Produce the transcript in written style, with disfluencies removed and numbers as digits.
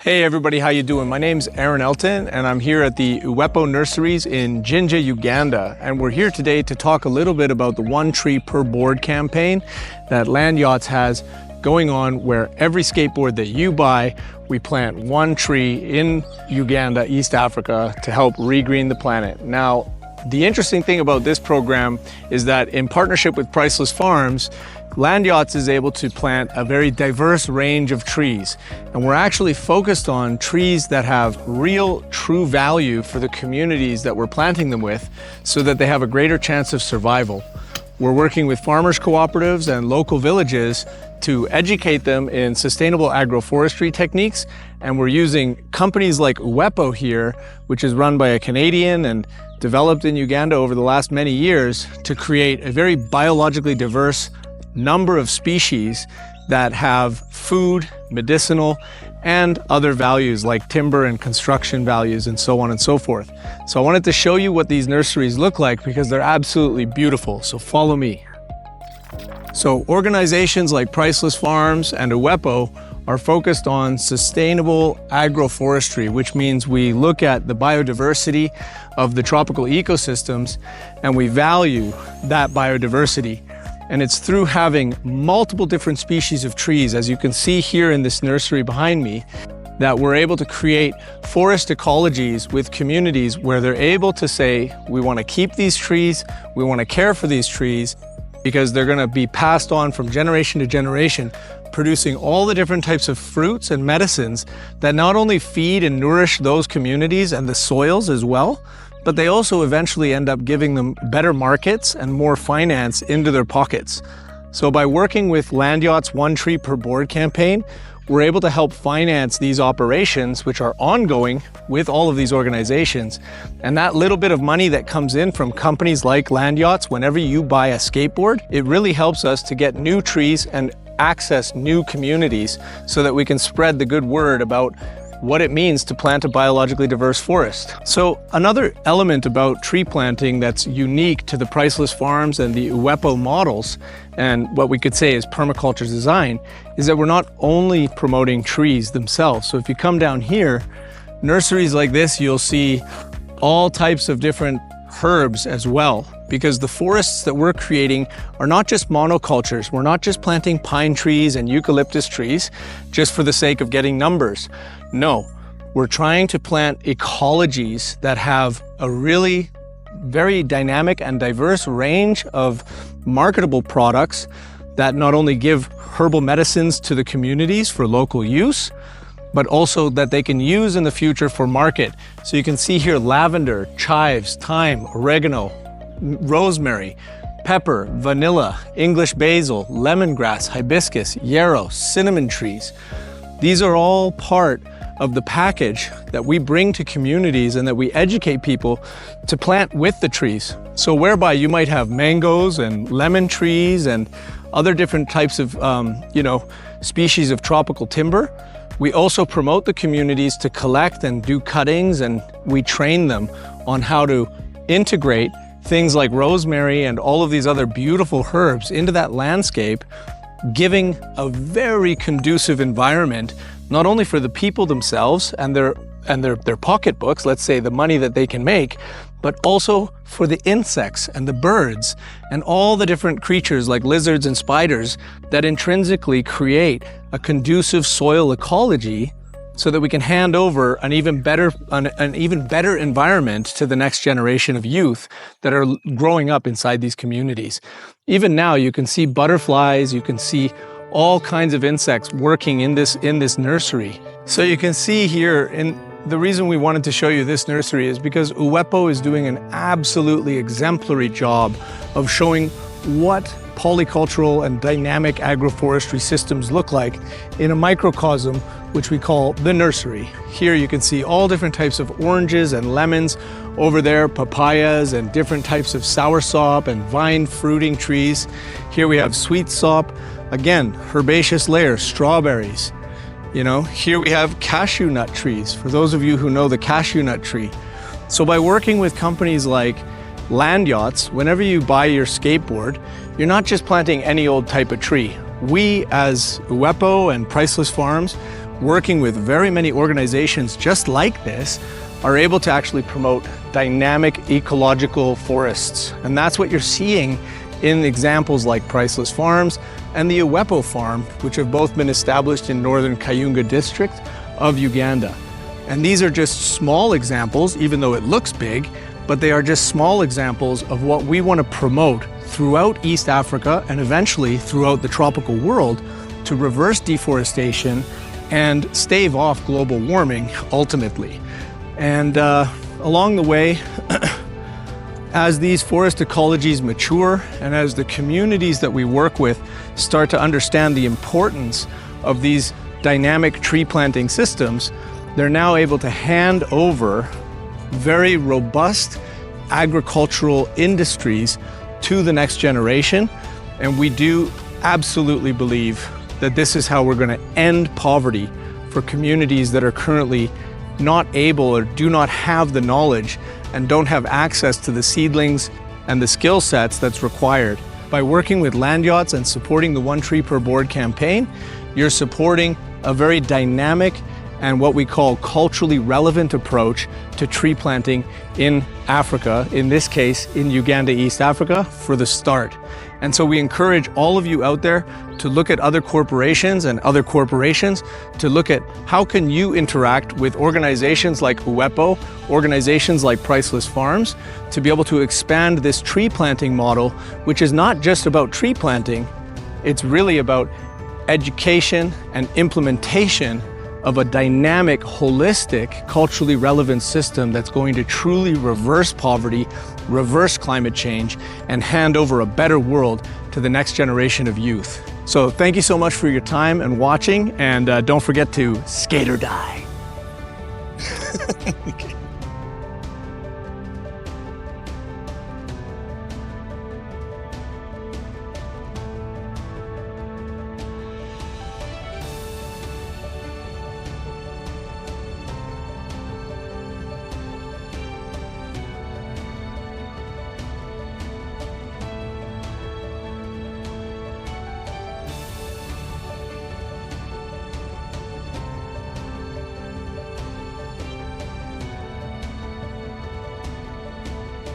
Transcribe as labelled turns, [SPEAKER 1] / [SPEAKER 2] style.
[SPEAKER 1] Hey everybody, how you doing? My name's Aaron Elton and I'm here at the Uwepo Nurseries in Jinja, Uganda. And we're here today to talk a little bit about the One Tree Per Board campaign that Land Yachts has going on, where every skateboard that you buy, we plant one tree in Uganda, East Africa, to help regreen the planet. Now, the interesting thing about this program is that in partnership with Priceless Farms, Land Yachts is able to plant a very diverse range of trees. And we're actually focused on trees that have real, true value for the communities that we're planting them with, so that they have a greater chance of survival. We're working with farmers cooperatives and local villages to educate them in sustainable agroforestry techniques. And we're using companies like Uwepo here, which is run by a Canadian and developed in Uganda over the last many years, to create a very biologically diverse number of species that have food, medicinal, and other values like timber and construction values and so on and so forth. So I wanted to show you what these nurseries look like because they're absolutely beautiful. So follow me. So organizations like Priceless Farms and Uwepo are focused on sustainable agroforestry, which means we look at the biodiversity of the tropical ecosystems and we value that biodiversity. And it's through having multiple different species of trees, as you can see here in this nursery behind me, that we're able to create forest ecologies with communities where they're able to say, we want to keep these trees, we want to care for these trees, because they're going to be passed on from generation to generation, producing all the different types of fruits and medicines that not only feed and nourish those communities and the soils as well, but they also eventually end up giving them better markets and more finance into their pockets. So by working with Land Yachts' One Tree Per Board campaign, we're able to help finance these operations, which are ongoing with all of these organizations. And that little bit of money that comes in from companies like Land Yachts, whenever you buy a skateboard, it really helps us to get new trees and access new communities so that we can spread the good word about what it means to plant a biologically diverse forest. So another element about tree planting that's unique to the Priceless Farms and the Uwepo models, and what we could say is permaculture design, is that we're not only promoting trees themselves. So if you come down here, nurseries like this, you'll see all types of different herbs as well, because the forests that we're creating are not just monocultures. We're not just planting pine trees and eucalyptus trees just for the sake of getting numbers. No, we're trying to plant ecologies that have a really very dynamic and diverse range of marketable products that not only give herbal medicines to the communities for local use, but also that they can use in the future for market. So you can see here lavender, chives, thyme, oregano, rosemary, pepper, vanilla, English basil, lemongrass, hibiscus, yarrow, cinnamon trees. These are all part of the package that we bring to communities and that we educate people to plant with the trees. So whereby you might have mangoes and lemon trees and other different types of species of tropical timber, we also promote the communities to collect and do cuttings, and we train them on how to integrate things like rosemary and all of these other beautiful herbs into that landscape, giving a very conducive environment, not only for the people themselves and their pocketbooks, let's say the money that they can make, but also for the insects and the birds and all the different creatures like lizards and spiders that intrinsically create a conducive soil ecology, so that we can hand over an even better environment to the next generation of youth that are growing up inside these communities. Even now, you can see butterflies, you can see all kinds of insects working in this nursery. So you can see here, and the reason we wanted to show you this nursery is because Uwepo is doing an absolutely exemplary job of showing what polycultural and dynamic agroforestry systems look like in a microcosm, which we call the nursery. Here you can see all different types of oranges and lemons, over there papayas and different types of soursop and vine fruiting trees. Here we have sweetsop, again, herbaceous layers, strawberries. Here we have cashew nut trees, for those of you who know the cashew nut tree. So by working with companies like Land Yachts, whenever you buy your skateboard, you're not just planting any old type of tree. We, as Uwepo and Priceless Farms, working with very many organizations just like this, are able to actually promote dynamic ecological forests. And that's what you're seeing in examples like Priceless Farms and the Uwepo Farm, which have both been established in northern Kayunga district of Uganda. And these are just small examples, even though it looks big, but they are just small examples of what we want to promote throughout East Africa and eventually throughout the tropical world to reverse deforestation and stave off global warming ultimately. And along the way, as these forest ecologies mature and as the communities that we work with start to understand the importance of these dynamic tree planting systems, they're now able to hand over very robust agricultural industries to the next generation. And we do absolutely believe that this is how we're going to end poverty for communities that are currently not able or do not have the knowledge and don't have access to the seedlings and the skill sets that's required. By working with land yachts and supporting the One Tree Per Board campaign, you're supporting a very dynamic and what we call culturally relevant approach to tree planting in Africa, in this case in Uganda, East Africa, for the start. And so we encourage all of you out there to look at other corporations and other corporations to look at how can you interact with organizations like Uwepo, organizations like Priceless Farms, to be able to expand this tree planting model, which is not just about tree planting, it's really about education and implementation of a dynamic, holistic, culturally relevant system that's going to truly reverse poverty, reverse climate change, and hand over a better world to the next generation of youth. So thank you so much for your time and watching, and don't forget to skate or die.